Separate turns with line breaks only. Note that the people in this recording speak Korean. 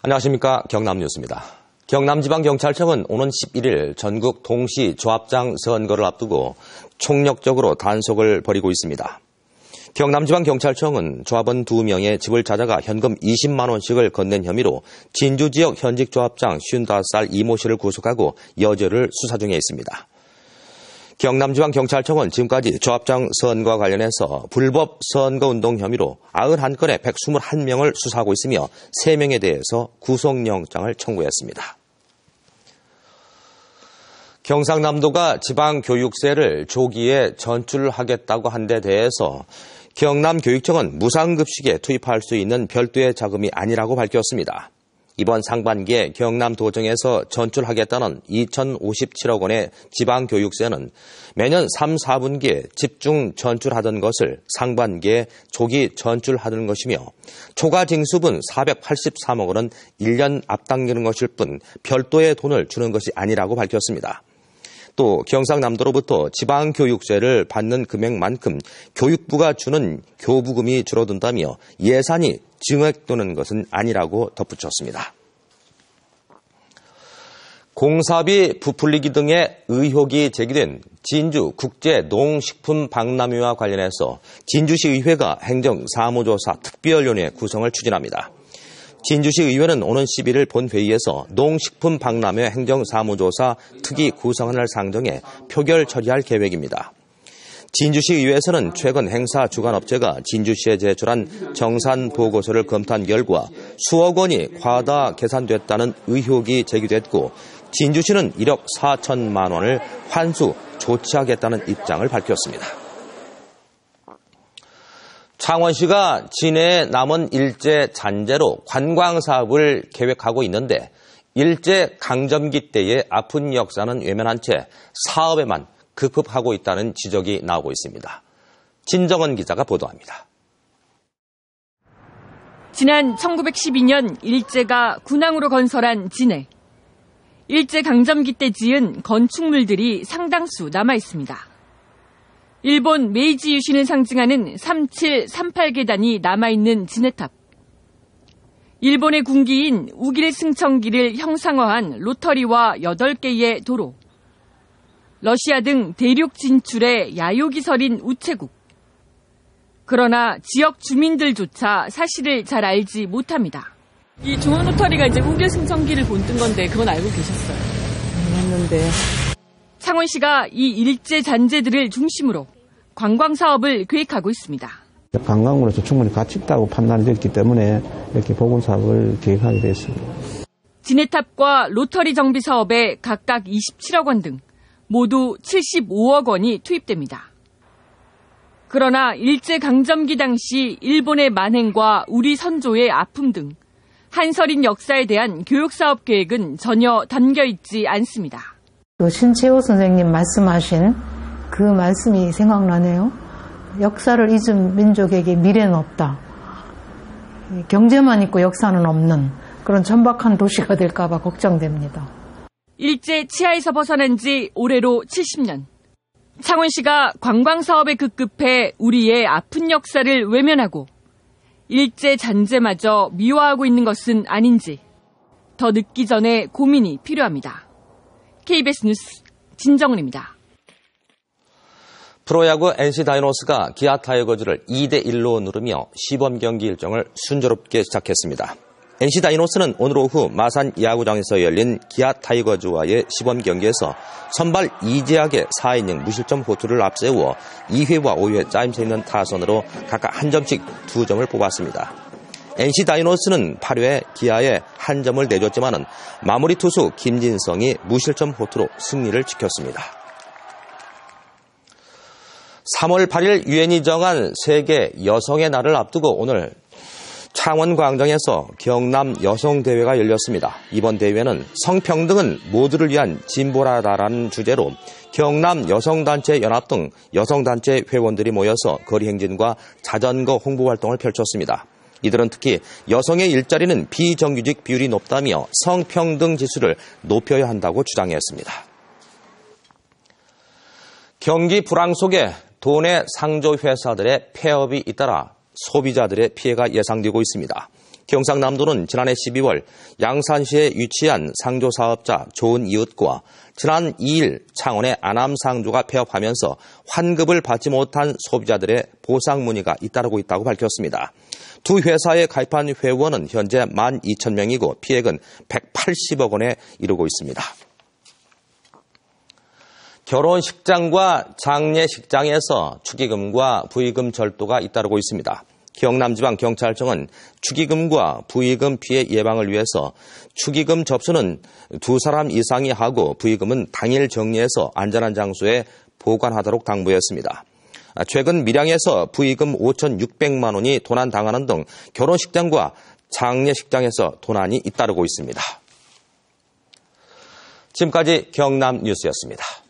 안녕하십니까. 경남뉴스입니다. 경남지방경찰청은 오는 11일 전국 동시 조합장 선거를 앞두고 총력적으로 단속을 벌이고 있습니다. 경남지방경찰청은 조합원 2명의 집을 찾아가 현금 20만 원씩을 건넨 혐의로 진주지역 현직 조합장 55살 이모 씨를 구속하고 여죄를 수사 중에 있습니다. 경남지방경찰청은 지금까지 조합장 선거와 관련해서 불법 선거운동 혐의로 91건에 121명을 수사하고 있으며 3명에 대해서 구속영장을 청구했습니다. 경상남도가 지방교육세를 조기에 전출하겠다고 한 데 대해서 경남교육청은 무상급식에 투입할 수 있는 별도의 자금이 아니라고 밝혔습니다. 이번 상반기에 경남도정에서 전출하겠다는 2,057억 원의 지방교육세는 매년 3, 4분기에 집중 전출하던 것을 상반기에 조기 전출하는 것이며 초과 징수분 483억 원은 1년 앞당기는 것일 뿐 별도의 돈을 주는 것이 아니라고 밝혔습니다. 또 경상남도로부터 지방교육세를 받는 금액만큼 교육부가 주는 교부금이 줄어든다며 예산이 증액되는 것은 아니라고 덧붙였습니다. 공사비 부풀리기 등의 의혹이 제기된 진주 국제농식품 박람회와 관련해서 진주시 의회가 행정사무조사 특별위원회 구성을 추진합니다. 진주시 의회는 오는 11일 본회의에서 농식품 박람회 행정사무조사 특위 구성안을 상정해 표결 처리할 계획입니다. 진주시 의회에서는 최근 행사 주관업체가 진주시에 제출한 정산 보고서를 검토한 결과 수억 원이 과다 계산됐다는 의혹이 제기됐고 진주시는 1억 4천만 원을 환수 조치하겠다는 입장을 밝혔습니다. 창원시가 진해에 남은 일제 잔재로 관광사업을 계획하고 있는데 일제 강점기 때의 아픈 역사는 외면한 채 사업에만 급급하고 있다는 지적이 나오고 있습니다. 진정은 기자가 보도합니다.
지난 1912년 일제가 군항으로 건설한 진해. 일제 강점기 때 지은 건축물들이 상당수 남아있습니다. 일본 메이지 유신을 상징하는 3738계단이 남아있는 진해탑. 일본의 군기인 우길 승천기를 형상화한 로터리와 8개의 도로. 러시아 등 대륙 진출에 야욕이 서린 우체국. 그러나 지역 주민들조차 사실을 잘 알지 못합니다. 이 중앙 로터리가 이제 우길 승천기를 본뜬 건데 그건 알고 계셨어요?
몰랐는데.
창원시가 이 일제 잔재들을 중심으로 관광 사업을 계획하고 있습니다.
관광으로서 충분히 가치 있다고 판단이 됐기 때문에 이렇게 보건 사업을 계획하게 됐습니다.
진해탑과 로터리 정비 사업에 각각 27억 원 등 모두 75억 원이 투입됩니다. 그러나 일제 강점기 당시 일본의 만행과 우리 선조의 아픔 등 한서린 역사에 대한 교육사업 계획은 전혀 담겨있지 않습니다.
신채호 선생님 말씀하신 그 말씀이 생각나네요. 역사를 잊은 민족에게 미래는 없다. 경제만 있고 역사는 없는 그런 천박한 도시가 될까 봐 걱정됩니다.
일제 치하에서 벗어난 지 올해로 70년. 창원시가 관광사업에 급급해 우리의 아픈 역사를 외면하고 일제 잔재마저 미화하고 있는 것은 아닌지 더 늦기 전에 고민이 필요합니다. KBS 뉴스 진정은입니다.
프로야구 NC 다이노스가 기아 타이거즈를 2대1로 누르며 시범 경기 일정을 순조롭게 시작했습니다. NC 다이노스는 오늘 오후 마산 야구장에서 열린 기아 타이거즈와의 시범 경기에서 선발 이재학의 4이닝 무실점 호투를 앞세워 2회와 5회 짜임새 있는 타선으로 각각 한 점씩 2점을 뽑았습니다. NC 다이노스는 8회 기아에 한 점을 내줬지만은 마무리 투수 김진성이 무실점 호투로 승리를 지켰습니다. 3월 8일 유엔이 정한 세계 여성의 날을 앞두고 오늘 창원광장에서 경남 여성대회가 열렸습니다. 이번 대회는 성평등은 모두를 위한 진보라다라는 주제로 경남 여성단체 연합 등 여성단체 회원들이 모여서 거리 행진과 자전거 홍보 활동을 펼쳤습니다. 이들은 특히 여성의 일자리는 비정규직 비율이 높다며 성평등 지수를 높여야 한다고 주장했습니다. 경기 불황 속에 도내 상조 회사들의 폐업이 잇따라 소비자들의 피해가 예상되고 있습니다. 경상남도는 지난해 12월 양산시에 위치한 상조 사업자 좋은 이웃과 지난 2일 창원의 안암상조가 폐업하면서 환급을 받지 못한 소비자들의 보상 문의가 잇따르고 있다고 밝혔습니다. 두 회사에 가입한 회원은 현재 12,000명이고 피해액은 180억 원에 이르고 있습니다. 결혼식장과 장례식장에서 축의금과 부의금 절도가 잇따르고 있습니다. 경남지방경찰청은 축의금과 부의금 피해 예방을 위해서 축의금 접수는 2사람 이상이 하고 부의금은 당일 정리해서 안전한 장소에 보관하도록 당부했습니다. 최근 밀양에서 부의금 5,600만 원이 도난당하는 등 결혼식장과 장례식장에서 도난이 잇따르고 있습니다. 지금까지 경남 뉴스였습니다.